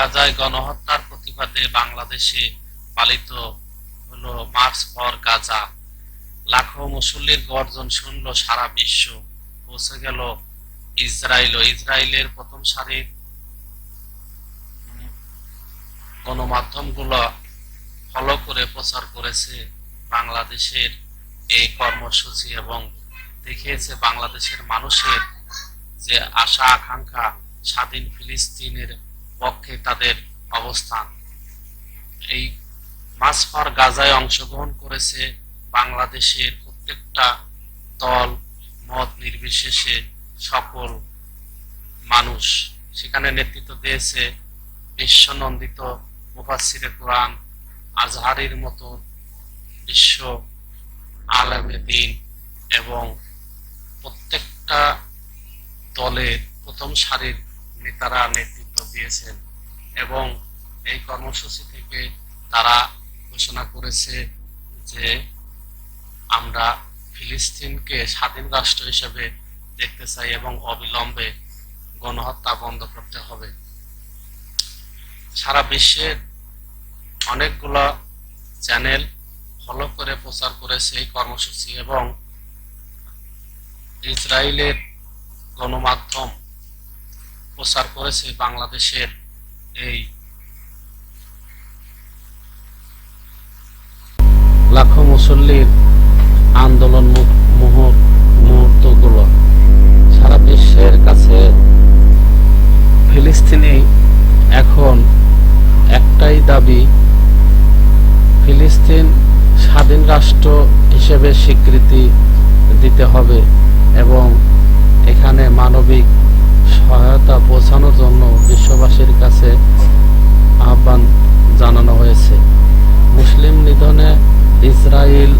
গাজায় গণহত্যার প্রতিবাদে বাংলাদেশে পালিত হলো মার্চ ফর গাজা। লাখো মুসল্লির গর্জন শুনল সারা বিশ্ব, পৌঁছে গেল ইসরায়েলের প্রথম সারির গণমাধ্যমগুলো ফলো করে প্রচার করেছে বাংলাদেশের এই কর্মসূচি এবং দেখিয়েছে বাংলাদেশের মানুষের যে আশা আকাঙ্ক্ষা, স্বাধীন ফিলিস্তিনের পক্ষে তাদের অবস্থান। এই মার্চ ফর গাজায় অংশগ্রহণ করেছে বাংলাদেশের প্রত্যেকটা দল, মত নির্বিশেষে সকল মানুষ। সেখানে নেতৃত্ব দিয়েছে বিশ্বনন্দিত মুফাসসিরে কোরআন আজহারীর মতো বিশ্ব আলেমে দ্বীন এবং প্রত্যেকটা দলের প্রথম সারির নেতারা নেতৃত্ব দিয়েছেন এবং এই কর্মসূচি থেকে তারা ঘোষণা করেছে যে আমরা ফিলিস্তিনকে স্বাধীন রাষ্ট্র হিসেবে দেখতে চাই এবং অবিলম্বে গণহত্যা বন্ধ করতে হবে। সারা বিশ্বের অনেকগুলো চ্যানেল ফলো করে প্রচার করেছে এই কর্মসূচি এবং ইসরায়েলের গণমাধ্যম প্রচার করেছে বাংলাদেশের এই লাখো মুসল্লির আন্দোলন মুহূর্তগুলো। সারা বিশ্বের কাছে ফিলিস্তিনে এখন একটাই দাবি, ফিলিস্তিন স্বাধীন রাষ্ট্র হিসেবে স্বীকৃতি দিতে হবে এবং এখানে মানবিক সহায়তা পৌঁছানোর জন্য বিশ্ববাসীর কাছে আহ্বান জানানো হয়েছে। মুসলিম নিধনে ইসরায়েল